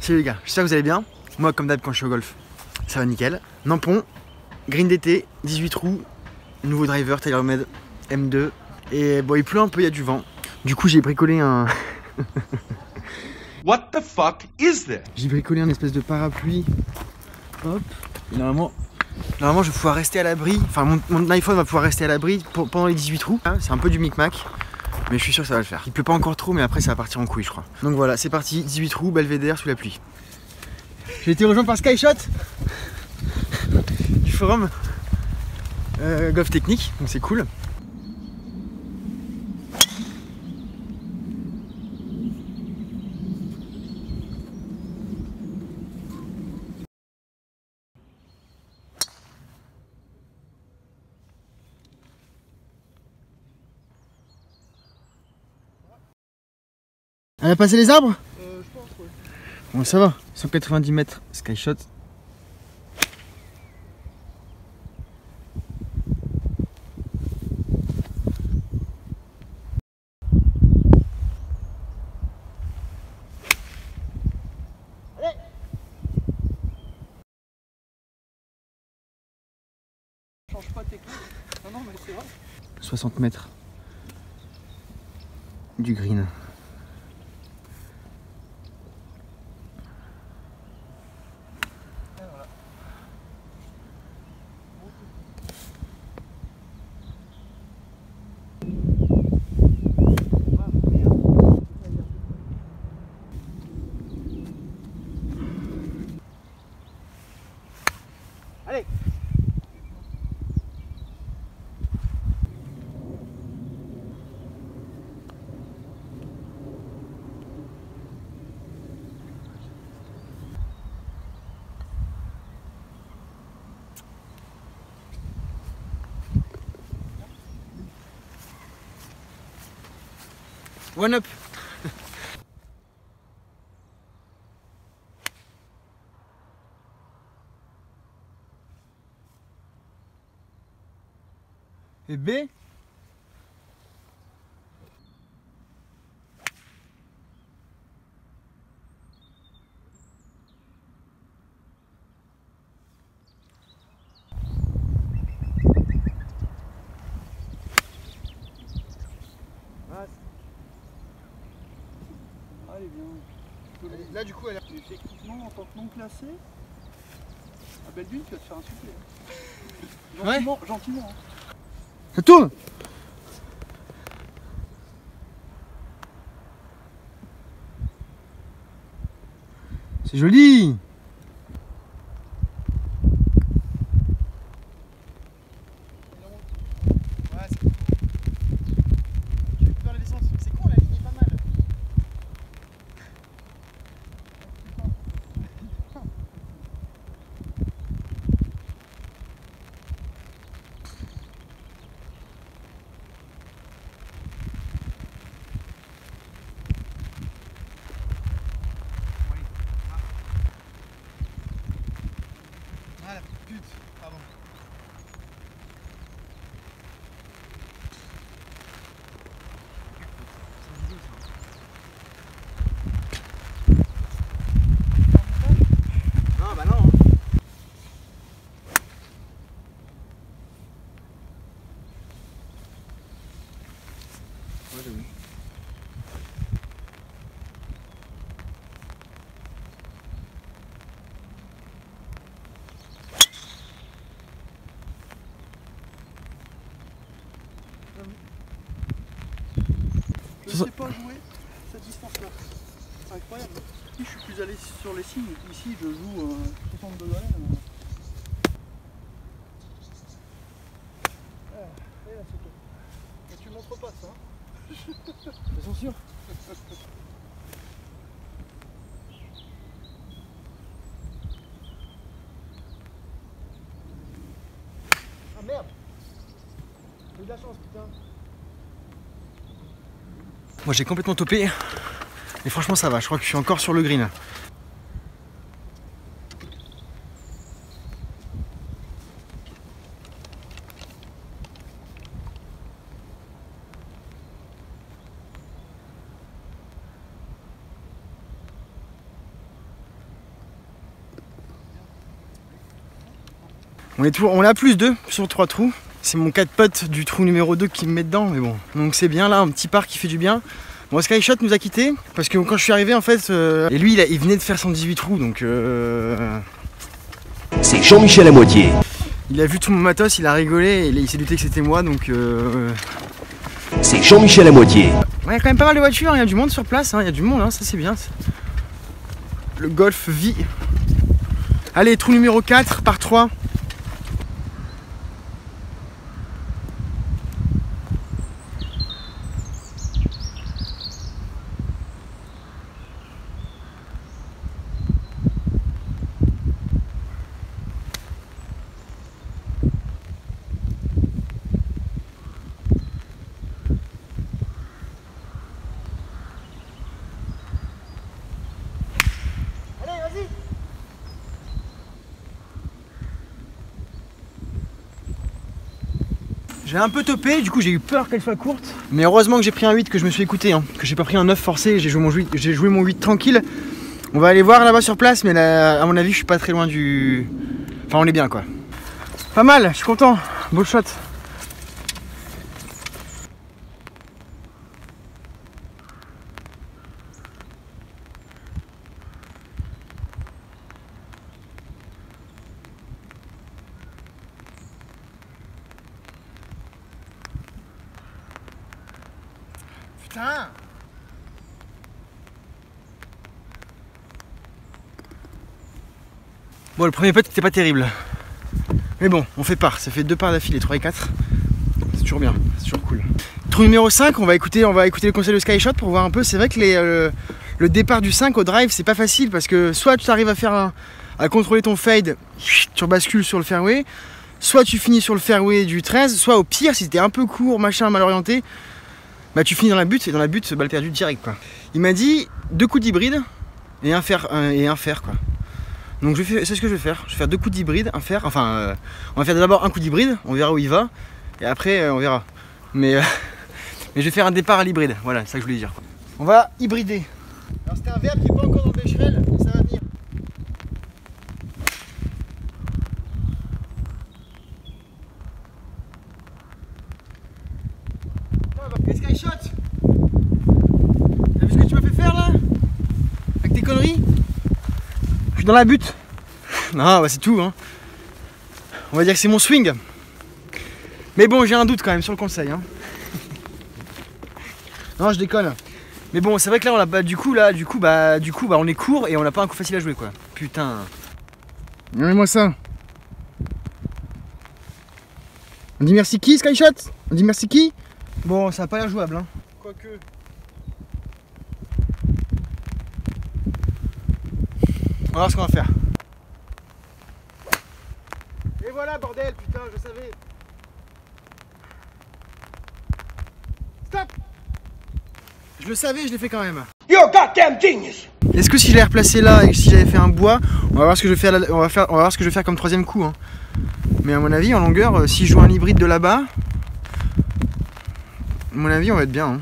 Salut les gars, j'espère que vous allez bien. Moi comme d'hab quand je suis au golf, ça va nickel. Nampon, green d'été, 18 trous, nouveau driver TaylorMade M2. Et bon il pleut un peu, il y a du vent. Du coup j'ai bricolé un... What the fuck is that? J'ai bricolé un espèce de parapluie. Hop. Et normalement je vais pouvoir rester à l'abri. Enfin mon iPhone va pouvoir rester à l'abri pendant les 18 trous. C'est un peu du micmac. Mais je suis sûr que ça va le faire. Il pleut pas encore trop mais après ça va partir en couille je crois. Donc voilà c'est parti, 18 trous, belvédère sous la pluie. J'ai été rejoint par Skyshot du forum Golf Technique, donc c'est cool. Elle a passé les arbres? Je pense, ouais. Bon ça va, 190 mètres, Skyshot. Allez! Change pas tes clés. Non, mais c'est vrai. 60 mètres du green. Allez! One up. Et B. Allez, bien. Là du coup elle a... Effectivement, en tant que non classé, à Belleville, tu vas te faire insulter. Ouais. Gentiment, gentiment. Hein. Ça tourne. C'est joli. Ah la pute, pardon. Non bah non. Ouais, j'ai vu. Je ne sais pas jouer cette distance-là. C'est incroyable. Ici, je suis plus allé sur les signes. Ici, je joue 60 degrés. Et là, c'est tout. Mais tu montres pas ça. Ils sont sûrs. Ah merde! J'ai eu de la chance, putain. Moi j'ai complètement topé. Et franchement ça va, je crois que je suis encore sur le green. On est à plus 2 sur 3 trous. C'est mon 4 potes du trou numéro 2 qui me met dedans, mais bon. Donc c'est bien là, un petit parc qui fait du bien. Bon, Skyshot nous a quittés parce que quand je suis arrivé en fait, et lui il venait de faire son 18 trous donc. C'est Jean-Michel à moitié. Il a vu tout mon matos, il a rigolé et il s'est douté que c'était moi donc. C'est Jean-Michel à moitié. Ouais, il y a quand même pas mal de voitures, il y a du monde sur place, il y a du monde, ça c'est bien. Le Golf vit. Allez, trou numéro 4 par 3. J'ai un peu topé, du coup j'ai eu peur qu'elle soit courte. Mais heureusement que j'ai pris un 8, que je me suis écouté, que j'ai pas pris un 9 forcé, j'ai joué mon 8 tranquille. On va aller voir là-bas sur place, mais là, à mon avis je suis pas très loin du... Enfin on est bien quoi. Pas mal, je suis content, beau shot. Putain! Bon, le premier putt c'était pas terrible. Mais bon, on fait part. Ça fait 2 parts d'affilée, 3 et 4. C'est toujours bien, c'est toujours cool. Trou numéro 5, on va écouter le conseil de Skyshot pour voir un peu. C'est vrai que le départ du 5 au drive, c'est pas facile parce que soit tu arrives à contrôler ton fade, tu rebascules sur le fairway, soit tu finis sur le fairway du 13, soit au pire, si t'es un peu court, machin, mal orienté, bah tu finis dans la butte et dans la butte, balle perdue direct quoi. Il m'a dit 2 coups d'hybride et un fer quoi. Donc c'est ce que je vais faire. Je vais faire 2 coups d'hybride, un fer. Enfin, on va faire d'abord un coup d'hybride, on verra où il va et après on verra. Mais je vais faire un départ à l'hybride. Voilà, c'est ça que je voulais dire quoi. On va hybrider. Alors c'était un verbe qui n'est pas encore dans le Becherel, mais ça va venir. Skyshot, t'as vu ce que tu m'as fait faire là? Avec tes conneries? Je suis dans la butte. Non, bah c'est tout hein. On va dire que c'est mon swing. Mais bon, j'ai un doute quand même sur le conseil hein. Non, je déconne. Mais bon, c'est vrai que là on a du coup on est court et on n'a pas un coup facile à jouer quoi. Putain. Regardez-moi ça. On dit merci qui Skyshot? On dit merci qui? Bon, ça a pas l'air jouable hein. Quoique. On va voir ce qu'on va faire. Et voilà bordel, putain, je savais. Stop! Je le savais, je l'ai fait quand même. You're a goddamn genius. Est-ce que si je l'avais replacé là et si j'avais fait un bois, on va voir ce que je vais faire, on va voir ce que je vais faire comme 3ème coup hein. Mais à mon avis en longueur, si je joue un hybride de là-bas, à mon avis on va être bien hein.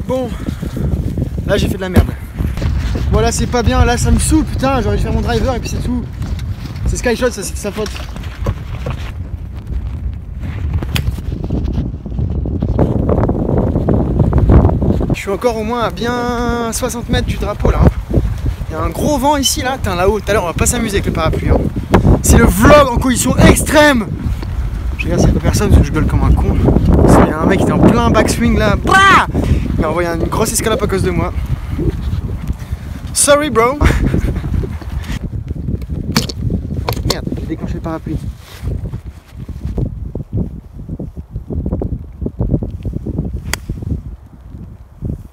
Bon, là j'ai fait de la merde. Voilà, c'est pas bien, là ça me saoule, putain, j'aurais dû faire mon driver et puis c'est tout. C'est Skyshot, ça c'est sa faute. Je suis encore au moins à bien 60 mètres du drapeau là. Il y a un gros vent ici là, là-haut, tout à l'heure on va pas s'amuser avec le parapluie hein. C'est le vlog en conditions extrêmes. Je regarde s'il n'y a pas personne parce que je gueule comme un con. Il y a un mec qui était en plein backswing là. Blah, il m'a envoyé une grosse escalope à cause de moi. Sorry bro. Oh, merde, j'ai déclenché le parapluie.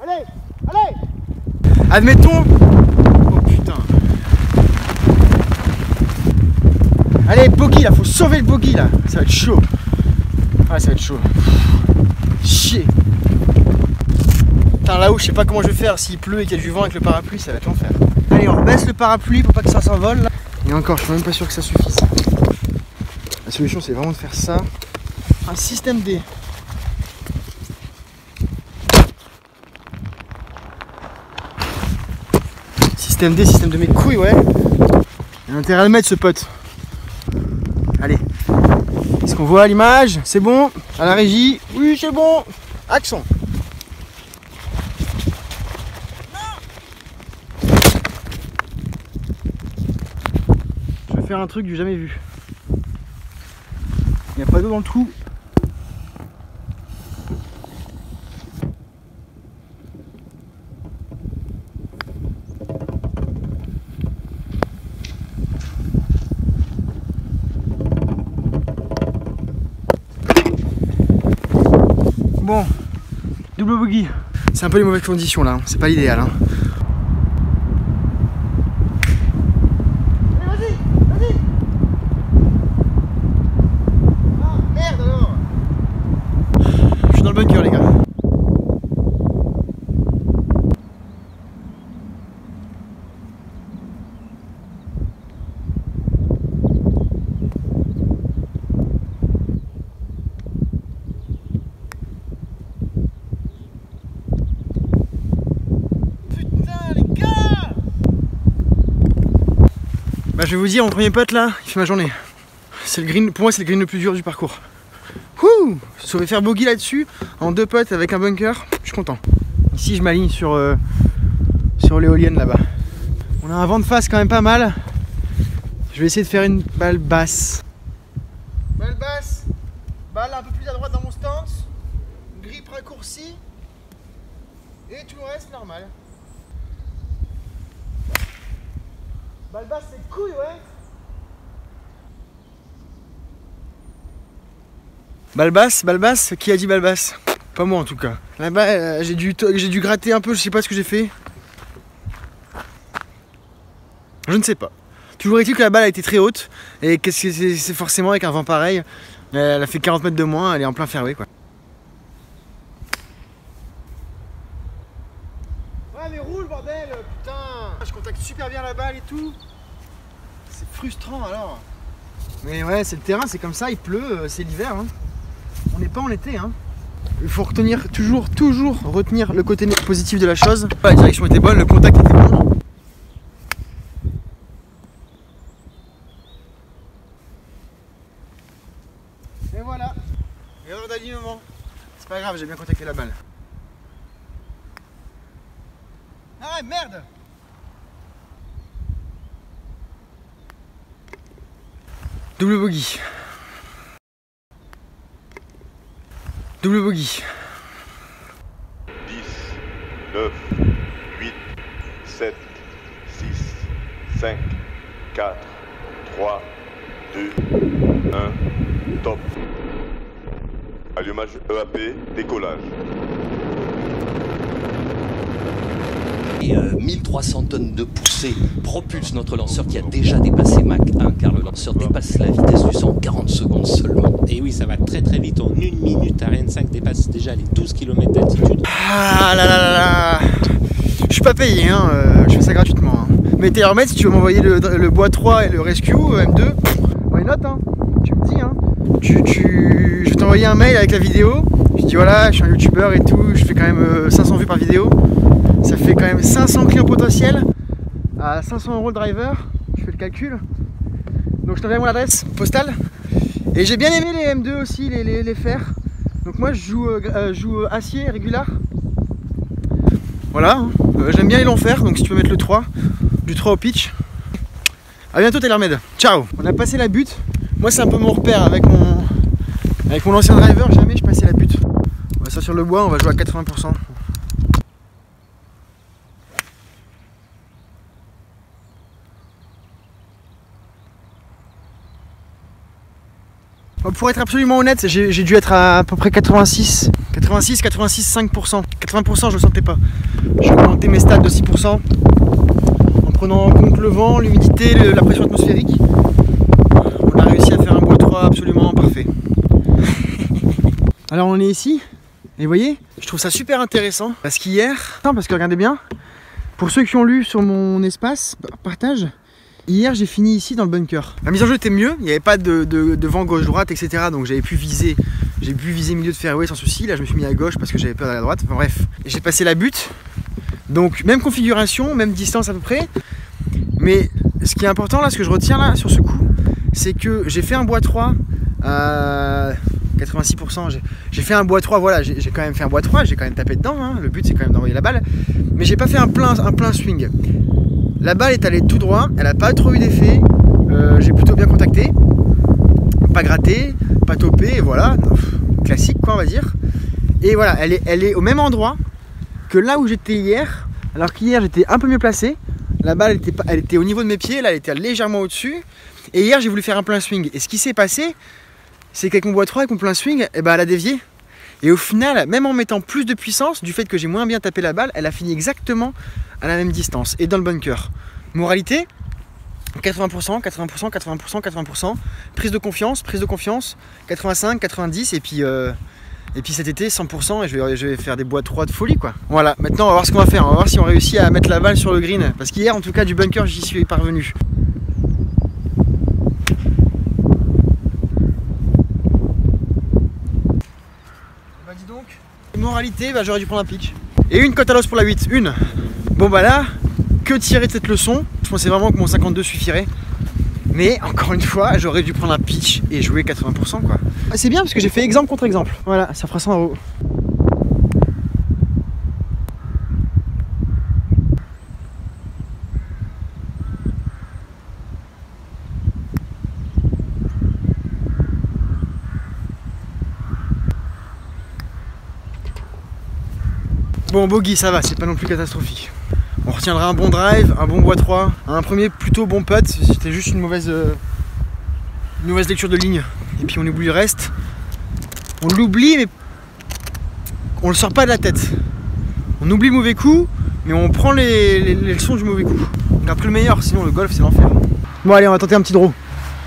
Allez, allez. Admettons. Oh putain. Allez, bogey là, faut sauver le bogey là. Ça va être chaud. Ah, ça va être chaud. Chier. Putain, là-haut, je sais pas comment je vais faire. S'il pleut et qu'il y a du vent avec le parapluie, ça va être l'enfer. Allez, on rebaisse le parapluie pour pas que ça s'envole là. Et encore, je suis même pas sûr que ça suffise. La solution, c'est vraiment de faire ça. Un système D. Système D, système de mes couilles, ouais. Il a intérêt à le mettre ce pote. Allez. Est-ce qu'on voit à l'image? C'est bon? À la régie? Oui, c'est bon. Action. Je vais faire un truc que j'ai jamais vu. Il n'y a pas d'eau dans le trou. Bon, double bogey. C'est un peu les mauvaises conditions là, hein. C'est pas l'idéal. Hein. Allez, vas-y. Ah, merde alors. Je suis dans le bunker les gars. Bah, je vais vous dire, mon premier putt là, il fait ma journée. C'est le green, pour moi c'est le green le plus dur du parcours. Ouh, je saurais faire bogey là-dessus, en 2 putts avec un bunker, je suis content. Ici je m'aligne sur l'éolienne là-bas. On a un vent de face quand même pas mal. Je vais essayer de faire une balle basse. Balle basse, balle un peu plus à droite dans mon stance, grip raccourci, et tout le reste normal. Balle basse, c'est couille, ouais. Balle basse, qui a dit balle basse? Pas moi en tout cas. Là-bas, j'ai dû gratter un peu, je sais pas ce que j'ai fait. Je ne sais pas. Toujours est-il que la balle a été très haute, et qu'est-ce que c'est forcément avec un vent pareil. Elle a fait 40 mètres de moins, elle est en plein fairway quoi. Ouais mais roule bordel, putain. Je contacte super bien la balle et tout. C'est frustrant alors. Mais ouais, c'est le terrain, c'est comme ça, il pleut, c'est l'hiver. Hein. On n'est pas en été. Hein. Il faut retenir, toujours retenir le côté positif de la chose. La direction était bonne, le contact était bon. Et voilà. Erreur d'alignement. C'est pas grave, j'ai bien contacté la balle. Ah merde! Double bogey. Double bogey. 10, 9, 8, 7, 6, 5, 4, 3, 2, 1, top. Allumage EAP, décollage. Et 1300 tonnes de poussée propulsent notre lanceur qui a déjà dépassé Mach 1 car le lanceur dépasse la vitesse du son en 40 secondes seulement. Et oui, ça va très très vite. En 1 minute, Ariane 5 dépasse déjà les 12 km d'altitude. Ah là là là là. Je suis pas payé, hein, je fais ça gratuitement. Hein. Mais TaylorMade, si tu veux m'envoyer le Bois 3 et le Rescue M2, why not, hein. Tu me dis, hein. Je vais t'envoyer un mail avec la vidéo. Je dis voilà, je suis un youtubeur et tout, je fais quand même 500 vues par vidéo. Ça fait quand même 500 clients potentiels à 500 € le driver. Je fais le calcul. Donc je t'enverrai mon adresse postale. Et j'ai bien aimé les M2 aussi, les fers. Donc moi je joue acier régular. Voilà, j'aime bien les longs fers, donc si tu veux mettre le 3, du 3 au pitch. A bientôt TaylorMade, ciao. On a passé la butte. Moi c'est un peu mon repère avec mon ancien driver, jamais je passais la butte. On va sortir le bois, on va jouer à 80%. Pour être absolument honnête, j'ai dû être à peu près 86, 5%. 80% je le sentais pas. J'ai augmenté mes stats de 6% en prenant en compte le vent, l'humidité, la pression atmosphérique. On a réussi à faire un bois 3 absolument parfait. Alors on est ici, et vous voyez, je trouve ça super intéressant parce qu'hier, parce que regardez bien, pour ceux qui ont lu sur mon espace, partage, hier j'ai fini ici dans le bunker. La mise en jeu était mieux, il n'y avait pas de vent gauche-droite, etc. Donc j'ai pu viser milieu de fairway sans souci. Là je me suis mis à gauche parce que j'avais peur d'aller à droite. Enfin bref, j'ai passé la butte. Donc même configuration, même distance à peu près. Mais ce qui est important là, ce que je retiens là sur ce coup, c'est que j'ai fait un bois 3 à 86%. J'ai fait un bois 3, voilà, j'ai quand même fait un bois 3, j'ai quand même tapé dedans, hein. Le but c'est quand même d'envoyer la balle. Mais j'ai pas fait un plein swing. La balle est allée tout droit, elle a pas trop eu d'effet. J'ai plutôt bien contacté. Pas gratté, pas topé, voilà. Classique quoi on va dire. Et voilà, elle est au même endroit que là où j'étais hier. Alors qu'hier j'étais un peu mieux placé. La balle elle était au niveau de mes pieds, là elle était légèrement au-dessus. Et hier j'ai voulu faire un plein swing. Et ce qui s'est passé, c'est qu'avec mon bois 3, avec mon plein swing, eh ben, elle a dévié. Et au final, même en mettant plus de puissance, du fait que j'ai moins bien tapé la balle, elle a fini exactement à la même distance et dans le bunker. Moralité, 80%, 80%, 80%, 80%, prise de confiance, 85, 90 et puis cet été 100% et je vais faire des bois 3 de folie quoi. Voilà, maintenant on va voir ce qu'on va faire, on va voir si on réussit à mettre la balle sur le green. Parce qu'hier en tout cas du bunker j'y suis parvenu. Bah dis donc, moralité, bah, j'aurais dû prendre un pitch. Et une cote à l'os pour la 8, une. Bon bah là, que tirer de cette leçon? Je pensais vraiment que mon 52 suffirait. Mais encore une fois, j'aurais dû prendre un pitch et jouer 80% quoi. C'est bien parce que j'ai fait exemple contre exemple. Voilà, ça fera 100 €. Bon, bogey, ça va, c'est pas non plus catastrophique. On retiendra un bon drive, un bon bois 3, un premier plutôt bon putt, c'était juste une mauvaise lecture de ligne. Et puis on oublie le reste. On l'oublie mais on le sort pas de la tête. On oublie le mauvais coup, mais on prend les leçons du mauvais coup. On garde que le meilleur, sinon le golf c'est l'enfer. Bon allez, on va tenter un petit draw.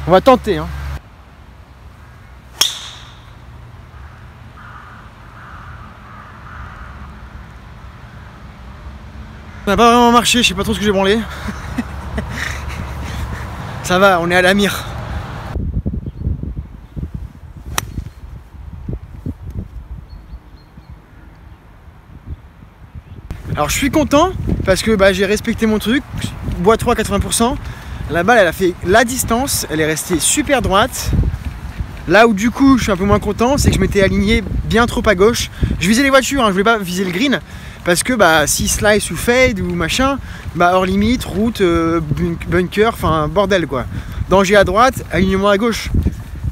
On va tenter hein. Ça n'a pas vraiment marché, je sais pas trop ce que j'ai branlé. Ça va, on est à la mire. Alors je suis content parce que bah, j'ai respecté mon truc. Bois 3 80%. La balle elle a fait la distance, elle est restée super droite. Là où du coup je suis un peu moins content, c'est que je m'étais aligné bien trop à gauche. Je visais les voitures, hein, je voulais pas viser le green. Parce que bah, si slice ou fade ou machin, bah, hors limite, route, bunker, enfin bordel quoi. Danger à droite, alignement à gauche.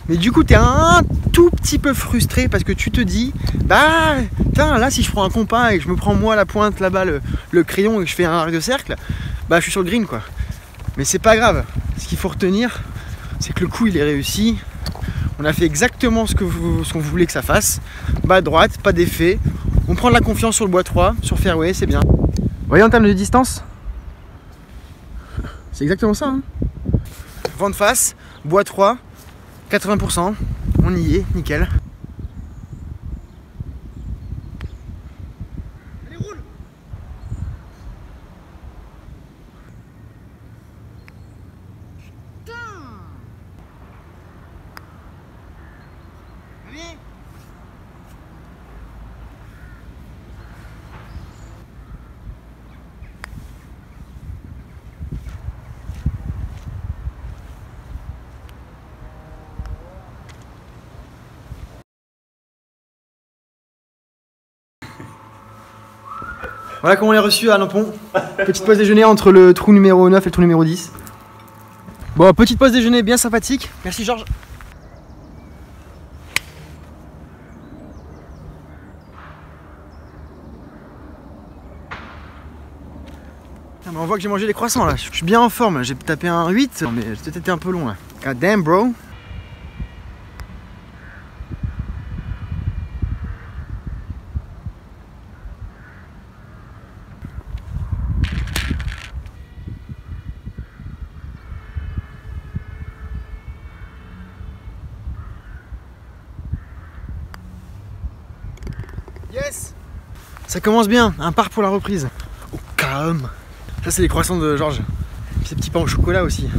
Mais du coup t'es un tout petit peu frustré parce que tu te dis, bah putain, là si je prends un compas et que je me prends moi la pointe là-bas, le crayon et que je fais un arc de cercle, bah je suis sur le green quoi. Mais c'est pas grave, ce qu'il faut retenir, c'est que le coup il est réussi. On a fait exactement ce qu'on voulait que ça fasse. Bas droite, pas d'effet. On prend de la confiance sur le bois 3, sur fairway, c'est bien. Vous voyez en termes de distance, c'est exactement ça. Hein. Vent de face, bois 3, 80%. On y est, nickel. Allez, roule. Putain. Allez. Voilà comment on est reçu à Lampon. Petite pause déjeuner entre le trou numéro 9 et le trou numéro 10. Bon, petite pause déjeuner bien sympathique. Merci Georges. Ah, on voit que j'ai mangé des croissants là. Je suis bien en forme. J'ai tapé un 8, mais j'ai peut-être été un peu long là. God damn bro. Yes. Ça commence bien, un par pour la reprise. Au calme. Ça c'est les croissants de Georges. Ces petits pains au chocolat aussi.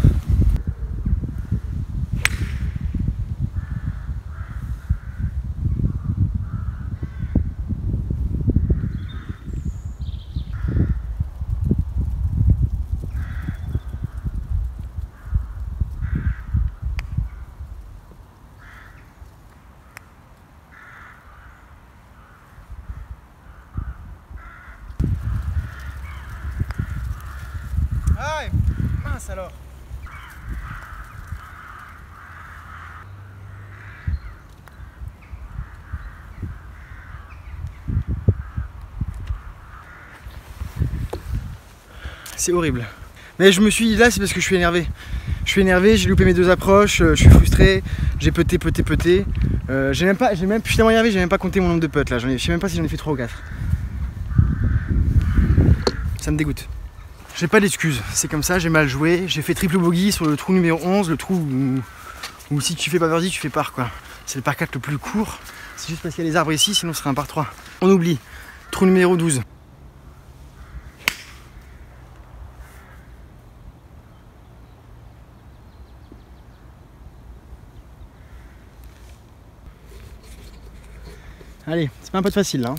Ah ouais, mince alors. C'est horrible. Mais je me suis dit là, c'est parce que je suis énervé. Je suis énervé, j'ai loupé mes 2 approches, je suis frustré, j'ai peté. Je suis tellement énervé, j'ai même pas compté mon nombre de putts là. Je sais même pas si j'en ai fait 3 ou 4. Ça me dégoûte. J'ai pas d'excuses, c'est comme ça, j'ai mal joué. J'ai fait triple bogey sur le trou numéro 11, le trou où si tu fais pas birdie, tu fais par quoi. C'est le par 4 le plus court. C'est juste parce qu'il y a les arbres ici, sinon ce serait un par 3. On oublie. Trou numéro 12. Allez, c'est pas un putt facile là.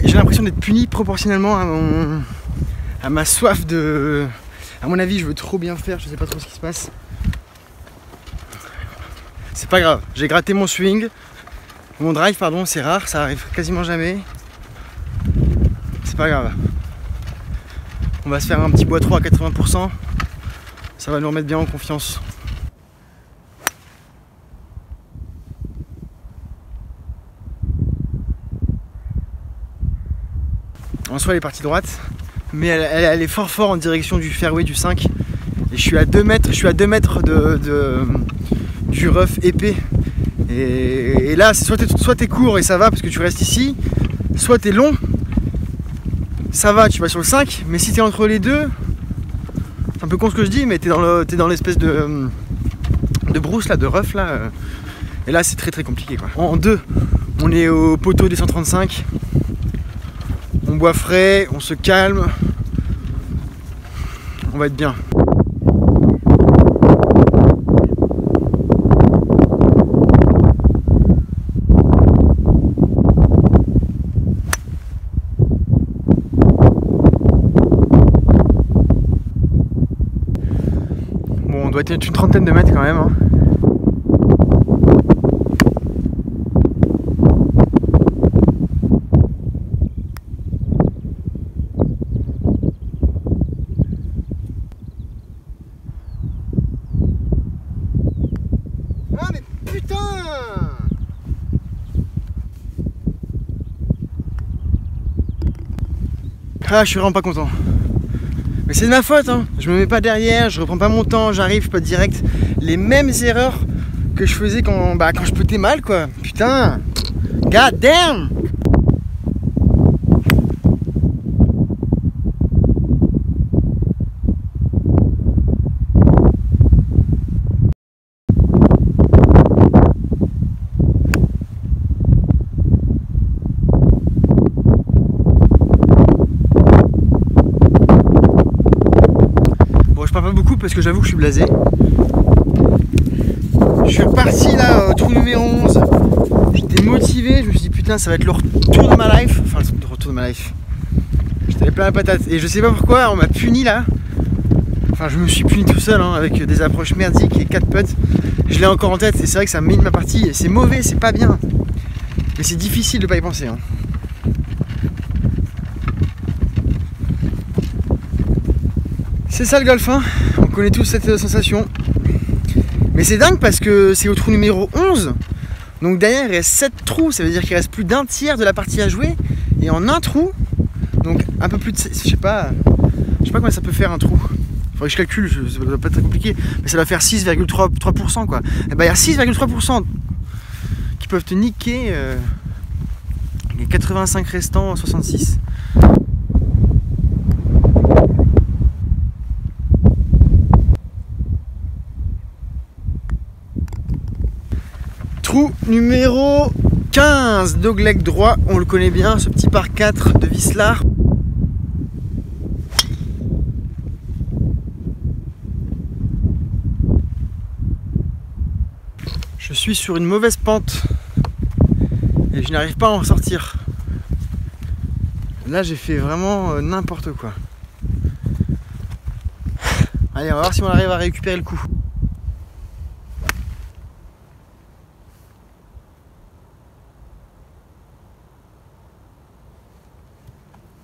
J'ai l'impression d'être puni proportionnellement à ma soif de... À mon avis, je veux trop bien faire, je sais pas trop ce qui se passe. C'est pas grave, j'ai gratté mon swing. Mon drive, pardon, c'est rare, ça arrive quasiment jamais. C'est pas grave. On va se faire un petit bois 3 à 80%. Ça va nous remettre bien en confiance. En soi elle est partie droite, mais elle est fort en direction du fairway du 5. Et je suis à 2 mètres, du rough épais. Et là, soit t'es court et ça va parce que tu restes ici, soit t'es long, ça va, tu vas sur le 5, mais si t'es entre les deux, c'est un peu con ce que je dis, mais t'es dans l'espèce de brousse là, de rough là. Et là c'est très compliqué quoi. En 2, on est au poteau des 135. On boit frais, on se calme, on va être bien. Bon, on doit être une trentaine de mètres quand même. Hein. Ah, je suis vraiment pas content. Mais c'est de ma faute, hein. Je me mets pas derrière, je reprends pas mon temps, j'arrive pas direct. Les mêmes erreurs que je faisais quand je putais mal, quoi. Putain. God damn. Parce que j'avoue que je suis blasé. Je suis reparti là au trou numéro 11. J'étais motivé, je me suis dit putain ça va être le retour de ma life. Enfin le retour de ma life. J'étais plein la patate. Et je sais pas pourquoi on m'a puni là. Enfin je me suis puni tout seul hein, avec des approches merdiques et 4 putts. Je l'ai encore en tête et c'est vrai que ça mine ma partie. C'est mauvais, c'est pas bien. Mais c'est difficile de pas y penser. Hein. C'est ça le golf, hein. On connaît tous cette sensation. Mais c'est dingue parce que c'est au trou numéro 11. Donc derrière il reste 7 trous, ça veut dire qu'il reste plus d'un tiers de la partie à jouer. Et en un trou, donc un peu plus de... Je sais pas combien ça peut faire un trou. Faudrait que je calcule, ça doit pas être très compliqué. Mais ça doit faire 6,3% quoi. Et bah il y a 6,3% qui peuvent te niquer les 85 restants en 66. Trou numéro 15, dogleg droit, on le connaît bien, ce petit par 4 de Wislar. Je suis sur une mauvaise pente et je n'arrive pas à en sortir. Là j'ai fait vraiment n'importe quoi. Allez, on va voir si on arrive à récupérer le coup.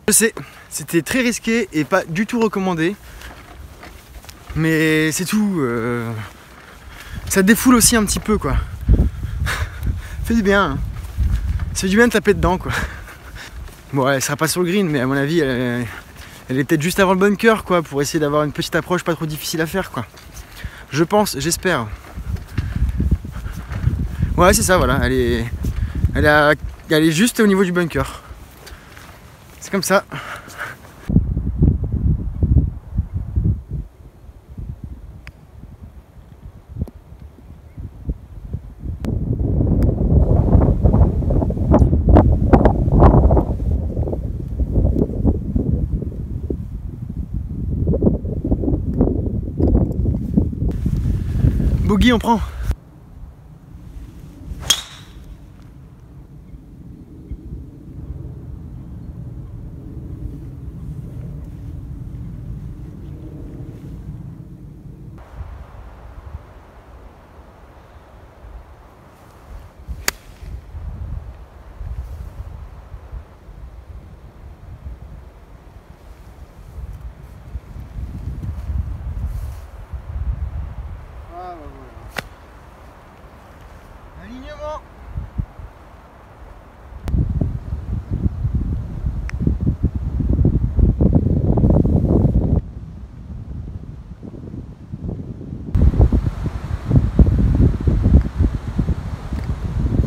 Je sais, c'était très risqué et pas du tout recommandé. Mais c'est tout. Ça défoule aussi un petit peu quoi. Fait du bien. Hein. Ça fait du bien de taper dedans quoi. Bon, elle sera pas sur le green, mais à mon avis, elle est peut-être juste avant le bunker quoi, pour essayer d'avoir une petite approche pas trop difficile à faire quoi. Je pense, j'espère. Ouais, c'est ça, voilà. Elle est juste au niveau du bunker. C'est comme ça. Bogey, on prend. Alignement.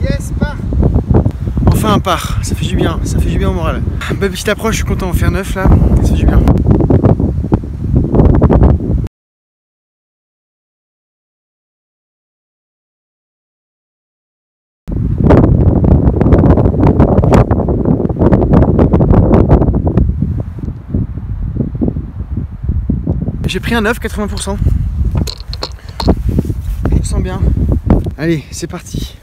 Yes, part. Enfin un part, ça fait du bien au moral. Belle petite approche, je suis content, on fait un 9 là, ça fait du bien. J'ai pris un 9, 80%. Je me sens bien. Allez, c'est parti.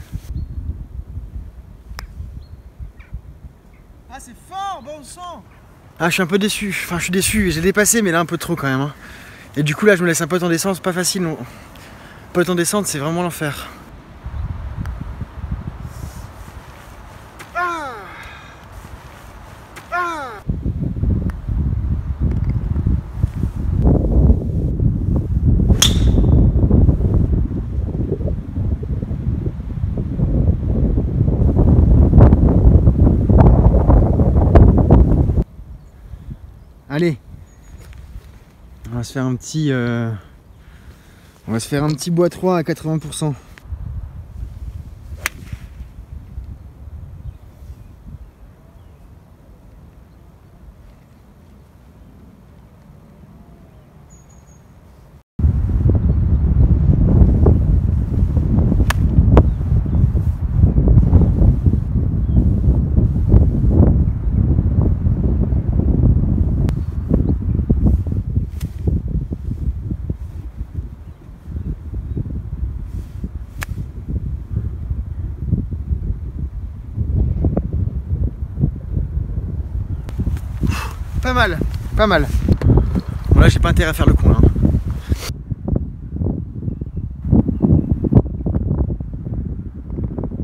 Ah, c'est fort, bon sang. Ah, je suis un peu déçu. Enfin, je suis déçu. J'ai dépassé, mais là, un peu trop quand même. Hein. Et du coup, là, je me laisse un peu en descente. Pas facile, non. Pas en descente, c'est vraiment l'enfer. Allez, on va se faire un petit bois 3 à 80%. Pas mal, pas mal. Bon là j'ai pas intérêt à faire le con là.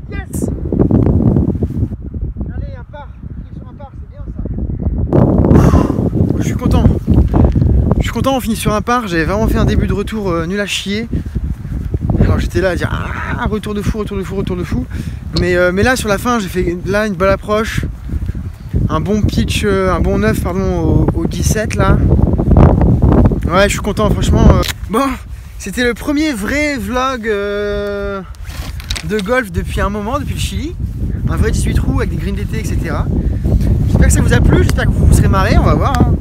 Yes. Allez, un par, sur un par, c'est bien ça. Je suis content. Je suis content, on finit sur un par. J'avais vraiment fait un début de retour nul à chier. Alors j'étais là à dire ah, retour de fou, retour de fou, retour de fou. Mais là sur la fin j'ai fait là une bonne approche. Un bon pitch, un bon 9 pardon, au 17 là. Ouais, je suis content franchement. Bon, c'était le premier vrai vlog de golf depuis un moment, depuis le Chili. Un vrai 18 trous avec des greens d'été, etc. J'espère que ça vous a plu, j'espère que vous vous serez marrés, on va voir. Hein.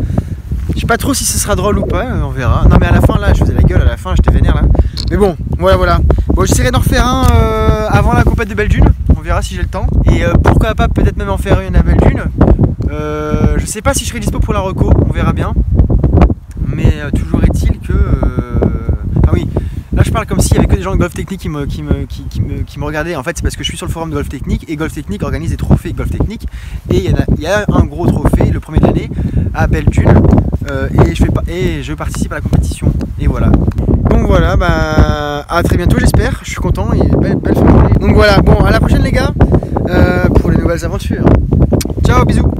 Je sais pas trop si ce sera drôle ou pas, on verra. Non mais à la fin là, je faisais la gueule à la fin, j'étais vénère là. Mais bon, voilà. Bon, j'essaierai d'en refaire un avant la compète de Belle Dune, on verra si j'ai le temps. Et pourquoi pas peut-être même en faire une à Belle Dune. Je sais pas si je serai dispo pour la reco, on verra bien. Mais toujours est-il que... Ah oui, là je parle comme s'il y avait que des gens de Golf Technique qui me regardaient. En fait c'est parce que je suis sur le forum de Golf Technique et Golf Technique organise des trophées Golf Technique. Et il y a un gros trophée, le premier de l'année, à Belle Dune. Et je participe à la compétition. Et voilà. Donc voilà, bah à très bientôt j'espère. Je suis content et belle fin de journée. Donc voilà, bon à la prochaine les gars pour les nouvelles aventures. Ciao, bisous.